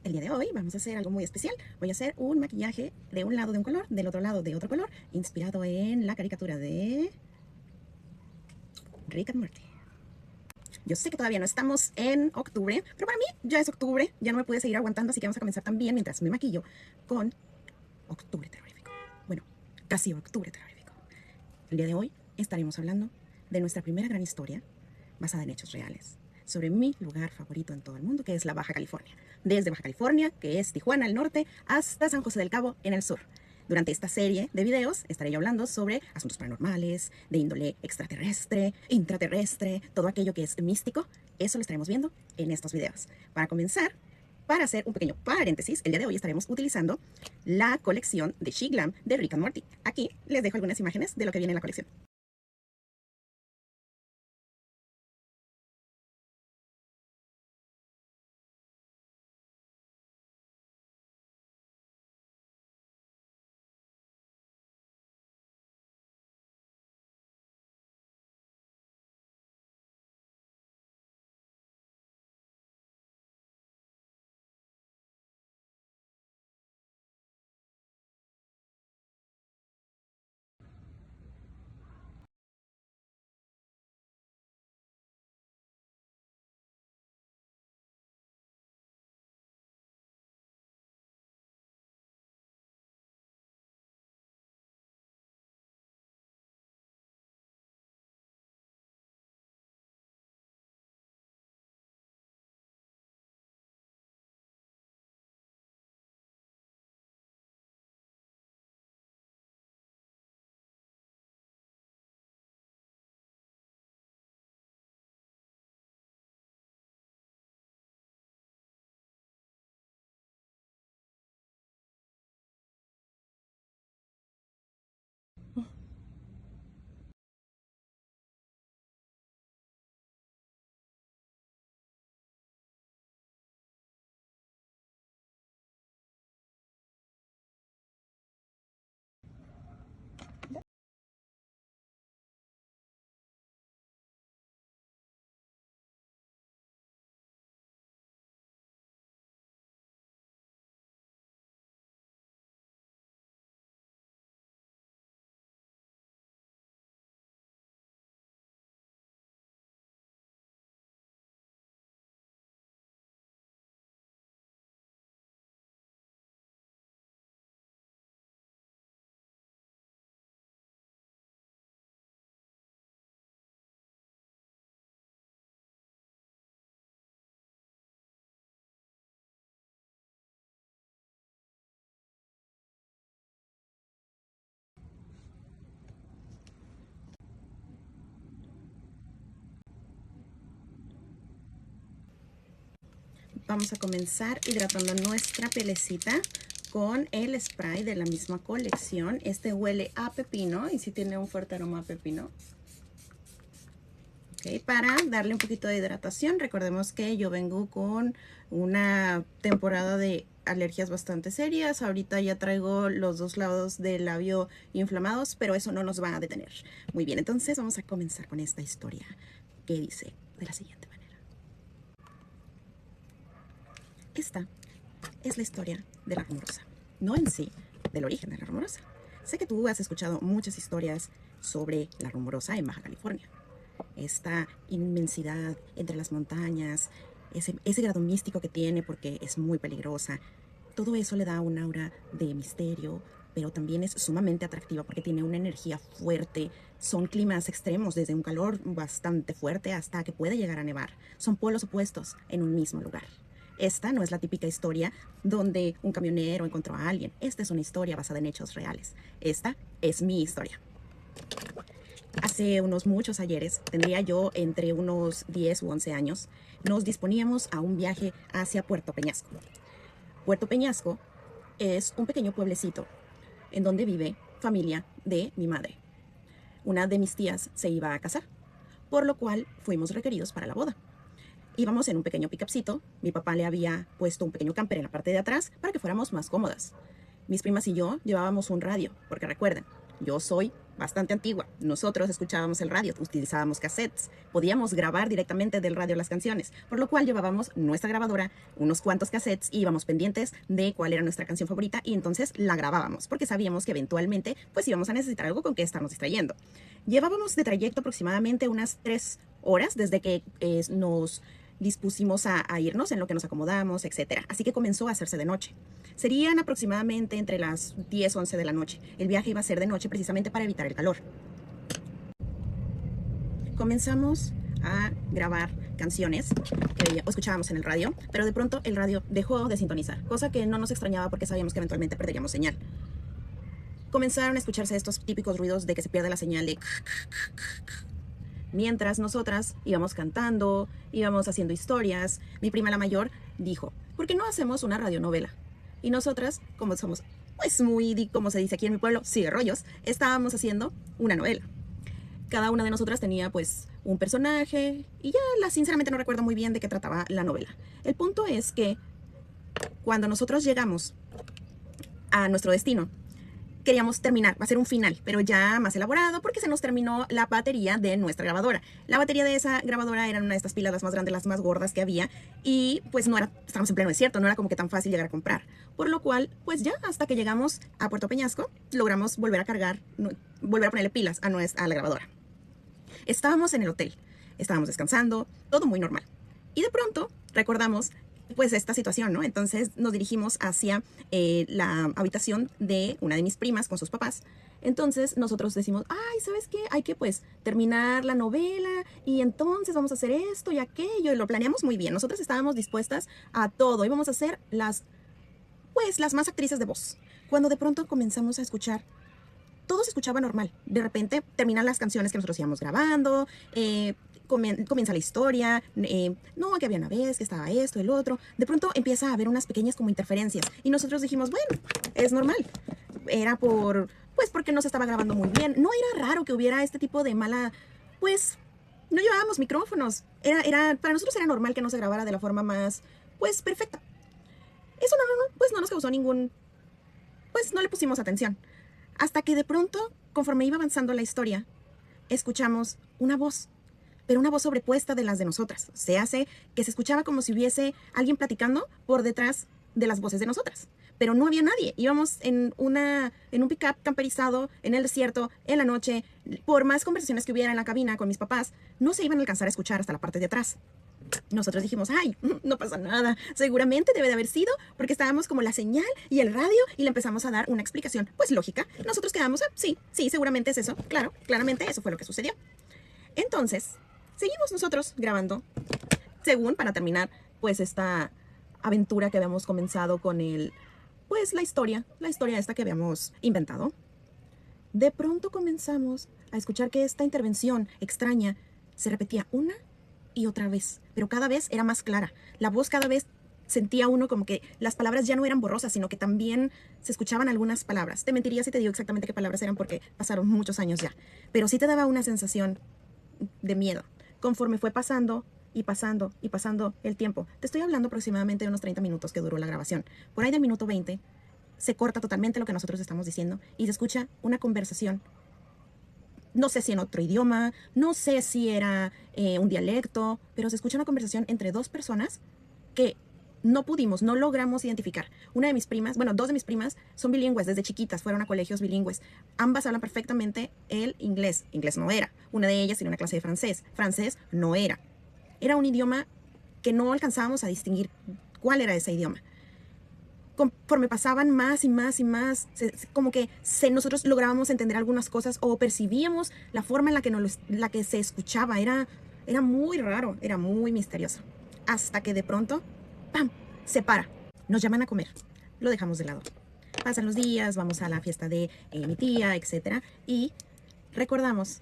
El día de hoy vamos a hacer algo muy especial. Voy a hacer un maquillaje de un lado de un color, del otro lado de otro color, inspirado en la caricatura de Rick and Morty. Yo sé que todavía no estamos en octubre, pero para mí ya es octubre, ya no me pude seguir aguantando, así que vamos a comenzar también mientras me maquillo con octubre terrorífico. Bueno, casi octubre terrorífico. El día de hoy estaremos hablando de nuestra primera gran historia, basada en hechos reales, sobre mi lugar favorito en todo el mundo, que es la Baja California. Desde Baja California, que es Tijuana al norte, hasta San José del Cabo en el sur. Durante esta serie de videos estaré yo hablando sobre asuntos paranormales, de índole extraterrestre, intraterrestre, todo aquello que es místico. Eso lo estaremos viendo en estos videos. Para comenzar, para hacer un pequeño paréntesis, el día de hoy estaremos utilizando la colección de She Glam de Rick and Morty. Aquí les dejo algunas imágenes de lo que viene en la colección. Vamos a comenzar hidratando nuestra pielecita con el spray de la misma colección. Este huele a pepino y sí tiene un fuerte aroma a pepino. Okay, para darle un poquito de hidratación, recordemos que yo vengo con una temporada de alergias bastante serias. Ahorita ya traigo los dos lados del labio inflamados, pero eso no nos va a detener. Muy bien, entonces vamos a comenzar con esta historia que dice de la siguiente manera. Esta es la historia de la Rumorosa, no en sí del origen de la Rumorosa. Sé que tú has escuchado muchas historias sobre la Rumorosa en Baja California. Esta inmensidad entre las montañas, ese grado místico que tiene porque es muy peligrosa, todo eso le da un aura de misterio, pero también es sumamente atractiva porque tiene una energía fuerte. Son climas extremos, desde un calor bastante fuerte hasta que puede llegar a nevar. Son polos opuestos en un mismo lugar. Esta no es la típica historia donde un camionero encontró a alguien. Esta es una historia basada en hechos reales. Esta es mi historia. Hace unos muchos ayeres, tendría yo entre unos 10 u 11 años, nos disponíamos a un viaje hacia Puerto Peñasco. Puerto Peñasco es un pequeño pueblecito en donde vive familia de mi madre. Una de mis tías se iba a casar, por lo cual fuimos requeridos para la boda. Íbamos en un pequeño pickupcito. Mi papá le había puesto un pequeño camper en la parte de atrás para que fuéramos más cómodas. Mis primas y yo llevábamos un radio, porque recuerden, Yo soy bastante antigua. Nosotros escuchábamos el radio, utilizábamos cassettes, podíamos grabar directamente del radio las canciones, por lo cual llevábamos nuestra grabadora, unos cuantos cassettes y íbamos pendientes de cuál era nuestra canción favorita y entonces la grabábamos, porque sabíamos que eventualmente pues íbamos a necesitar algo con que estarnos distrayendo. Llevábamos de trayecto aproximadamente unas 3 horas desde que nos dispusimos a irnos, en lo que nos acomodamos, etcétera. Así que comenzó a hacerse de noche. Serían aproximadamente entre las 10 o 11 de la noche. El viaje iba a ser de noche precisamente para evitar el calor. Comenzamos a grabar canciones que escuchábamos en el radio, pero de pronto el radio dejó de sintonizar, cosa que no nos extrañaba porque sabíamos que eventualmente perderíamos señal. Comenzaron a escucharse estos típicos ruidos de que se pierde la señal de... Mientras nosotras íbamos cantando, íbamos haciendo historias, mi prima la mayor dijo, ¿por qué no hacemos una radionovela? Y nosotras, como somos pues muy, como se dice aquí en mi pueblo, sigue rollos, estábamos haciendo una novela. Cada una de nosotras tenía pues un personaje y ya sinceramente no recuerdo muy bien de qué trataba la novela. El punto es que cuando nosotros llegamos a nuestro destino, queríamos terminar, va a ser un final, pero ya más elaborado porque se nos terminó la batería de nuestra grabadora. La batería de esa grabadora eran una de estas pilas las más grandes, las más gordas que había y pues no era, estábamos en pleno desierto, no era como que tan fácil llegar a comprar. Por lo cual, pues ya hasta que llegamos a Puerto Peñasco, logramos volver a cargar, volver a ponerle pilas a la grabadora. Estábamos en el hotel, estábamos descansando, todo muy normal. Y de pronto recordamos pues esta situación, ¿no? Entonces nos dirigimos hacia la habitación de una de mis primas con sus papás. Entonces nosotros decimos, ay, ¿sabes qué? Hay que pues terminar la novela y entonces vamos a hacer esto y aquello y lo planeamos muy bien. Nosotros estábamos dispuestas a todo, íbamos a ser las más actrices de voz. Cuando de pronto comenzamos a escuchar, todo se escuchaba normal. De repente terminan las canciones que nosotros íbamos grabando, comienza la historia, no, que había una vez, que estaba esto, el otro. De pronto empieza a haber unas pequeñas como interferencias y nosotros dijimos, bueno, es normal. Era porque no se estaba grabando muy bien. No era raro que hubiera este tipo de mala, pues, no llevábamos micrófonos. Para nosotros era normal que no se grabara de la forma más, pues, perfecta. Eso pues no nos causó pues no le pusimos atención. Hasta que de pronto, conforme iba avanzando la historia, escuchamos una voz, pero una voz sobrepuesta de las de nosotras. Se hace que se escuchaba como si hubiese alguien platicando por detrás de las voces de nosotras. Pero no había nadie. Íbamos en un pick-up camperizado, en el desierto, en la noche. Por más conversaciones que hubiera en la cabina con mis papás, no se iban a alcanzar a escuchar hasta la parte de atrás. Nosotros dijimos, ay, no pasa nada, seguramente debe de haber sido porque estábamos como la señal y el radio y le empezamos a dar una explicación, pues lógica. Nosotros quedamos, sí, seguramente es eso, claro, claramente eso fue lo que sucedió. Entonces, seguimos nosotros grabando, según para terminar, pues esta aventura que habíamos comenzado con la historia esta que habíamos inventado. De pronto comenzamos a escuchar que esta intervención extraña se repetía una y otra vez, pero cada vez era más clara. La voz cada vez sentía uno como que las palabras ya no eran borrosas, sino que también se escuchaban algunas palabras. Te mentiría si te digo exactamente qué palabras eran porque pasaron muchos años ya, pero sí te daba una sensación de miedo. Conforme fue pasando y pasando y pasando el tiempo, te estoy hablando aproximadamente de unos 30 minutos que duró la grabación. Por ahí del minuto 20 se corta totalmente lo que nosotros estamos diciendo y se escucha una conversación. No sé si en otro idioma, no sé si era un dialecto, pero se escucha una conversación entre dos personas que no logramos identificar. Una de mis primas, dos de mis primas son bilingües, desde chiquitas fueron a colegios bilingües. Ambas hablan perfectamente el inglés. Inglés no era. Una de ellas tenía una clase de francés. Francés no era. Era un idioma que no alcanzábamos a distinguir cuál era ese idioma. Conforme pasaban más y más y más, como que nosotros lográbamos entender algunas cosas o percibíamos la forma en la que se escuchaba. Era muy raro, era muy misterioso. Hasta que de pronto, ¡pam!, se para. Nos llaman a comer. Lo dejamos de lado. Pasan los días, vamos a la fiesta de mi tía, etc. Y recordamos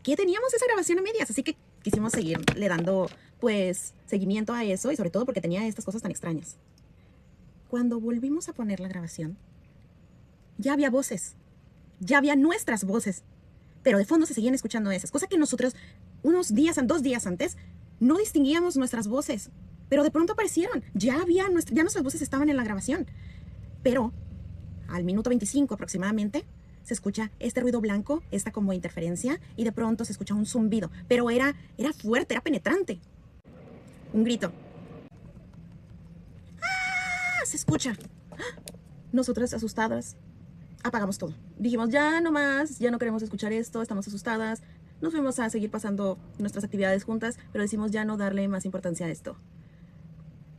que teníamos esa grabación a medias, así que quisimos seguirle dando, pues, seguimiento a eso y sobre todo porque tenía estas cosas tan extrañas. Cuando volvimos a poner la grabación, ya había voces, ya había nuestras voces, pero de fondo se seguían escuchando esas, cosa que nosotros 2 días antes no distinguíamos nuestras voces, pero de pronto aparecieron, ya nuestras voces estaban en la grabación, pero al minuto 25 aproximadamente se escucha este ruido blanco, esta como interferencia, y de pronto se escucha un zumbido, pero era fuerte, era penetrante. Un grito. ¡Ah! Se escucha. Nosotras asustadas, apagamos todo. Dijimos, ya no más, ya no queremos escuchar esto, estamos asustadas. Nos fuimos a seguir pasando nuestras actividades juntas, pero decimos ya no darle más importancia a esto.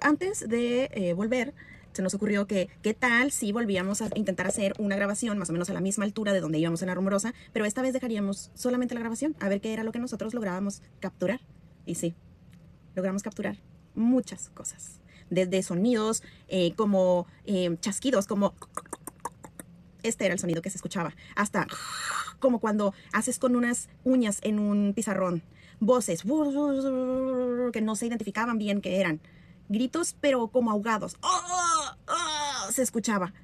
Antes de volver, se nos ocurrió que qué tal si volvíamos a intentar hacer una grabación más o menos a la misma altura de donde íbamos en La Rumorosa, pero esta vez dejaríamos solamente la grabación, a ver qué era lo que nosotros lográbamos capturar. Y sí, logramos capturar muchas cosas. Desde sonidos como chasquidos, como... Este era el sonido que se escuchaba, hasta como cuando haces con unas uñas en un pizarrón. Voces que no se identificaban bien qué eran. Gritos, pero como ahogados. ¡Oh! ¡Oh! Se escuchaba.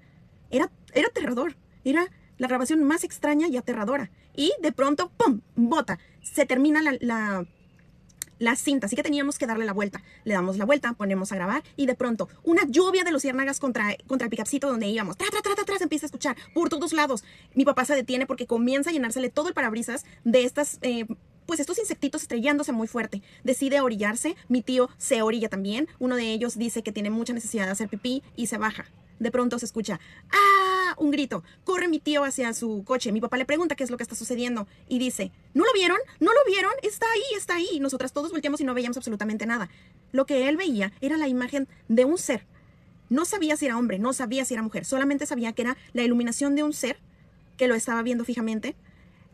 Era aterrador. Era la grabación más extraña y aterradora. Y de pronto, ¡pum! Bota. Se termina la cinta, así que teníamos que darle la vuelta. Le damos la vuelta, ponemos a grabar y de pronto una lluvia de luciérnagas contra el picapcito donde íbamos. ¡Tra, tra, tra, tra, tra! Se empieza a escuchar por todos lados. Mi papá se detiene porque comienza a llenársele todo el parabrisas de estas... pues estos insectitos estrellándose muy fuerte. Decide orillarse, mi tío se orilla también. Uno de ellos dice que tiene mucha necesidad de hacer pipí y se baja. De pronto se escucha ¡ah! Un grito. Corre mi tío hacia su coche. Mi papá le pregunta qué es lo que está sucediendo y dice, ¿no lo vieron? ¿No lo vieron? Está ahí, está ahí. Nosotras todos volteamos y no veíamos absolutamente nada. Lo que él veía era la imagen de un ser. No sabía si era hombre, no sabía si era mujer. Solamente sabía que era la iluminación de un ser que lo estaba viendo fijamente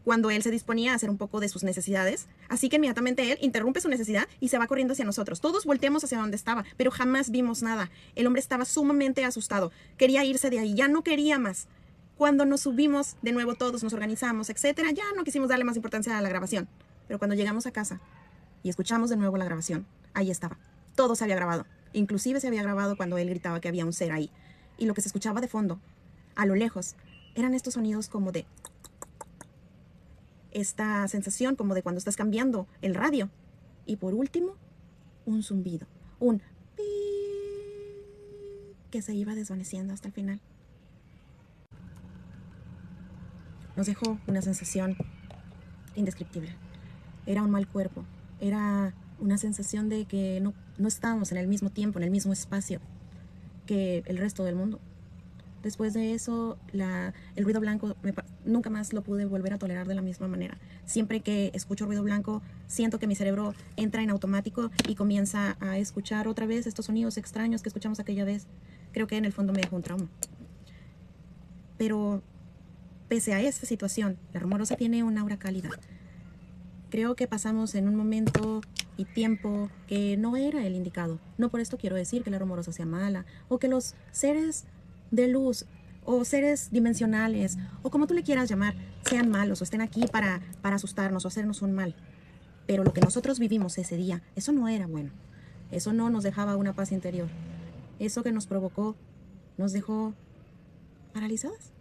cuando él se disponía a hacer un poco de sus necesidades. Así que inmediatamente él interrumpe su necesidad y se va corriendo hacia nosotros. Todos volteamos hacia donde estaba, pero jamás vimos nada. El hombre estaba sumamente asustado. Quería irse de ahí, ya no quería más. Cuando nos subimos, de nuevo todos nos organizamos, etcétera, ya no quisimos darle más importancia a la grabación. Pero cuando llegamos a casa y escuchamos de nuevo la grabación, ahí estaba. Todo se había grabado. Inclusive se había grabado cuando él gritaba que había un ser ahí. Y lo que se escuchaba de fondo, a lo lejos, eran estos sonidos como de... esta sensación como de cuando estás cambiando el radio. Y por último, un zumbido. Un pi que se iba desvaneciendo hasta el final. Nos dejó una sensación indescriptible. Era un mal cuerpo. Era una sensación de que no estábamos en el mismo tiempo, en el mismo espacio que el resto del mundo. Después de eso, el ruido blanco nunca más lo pude volver a tolerar de la misma manera. Siempre que escucho ruido blanco, siento que mi cerebro entra en automático y comienza a escuchar otra vez estos sonidos extraños que escuchamos aquella vez. Creo que en el fondo me dejó un trauma. Pero pese a esta situación, La Rumorosa tiene un aura cálida. Creo que pasamos en un momento y tiempo que no era el indicado. No por esto quiero decir que La Rumorosa sea mala o que los seres de luz o seres dimensionales o como tú le quieras llamar sean malos o estén aquí para asustarnos o hacernos un mal. Pero lo que nosotros vivimos ese día, eso no era bueno. Eso no nos dejaba una paz interior. Eso que nos provocó nos dejó paralizadas.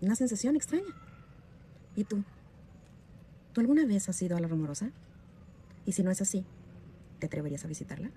Una sensación extraña. ¿Y tú? ¿Tú alguna vez has ido a La Rumorosa? Y si no es así, ¿te atreverías a visitarla?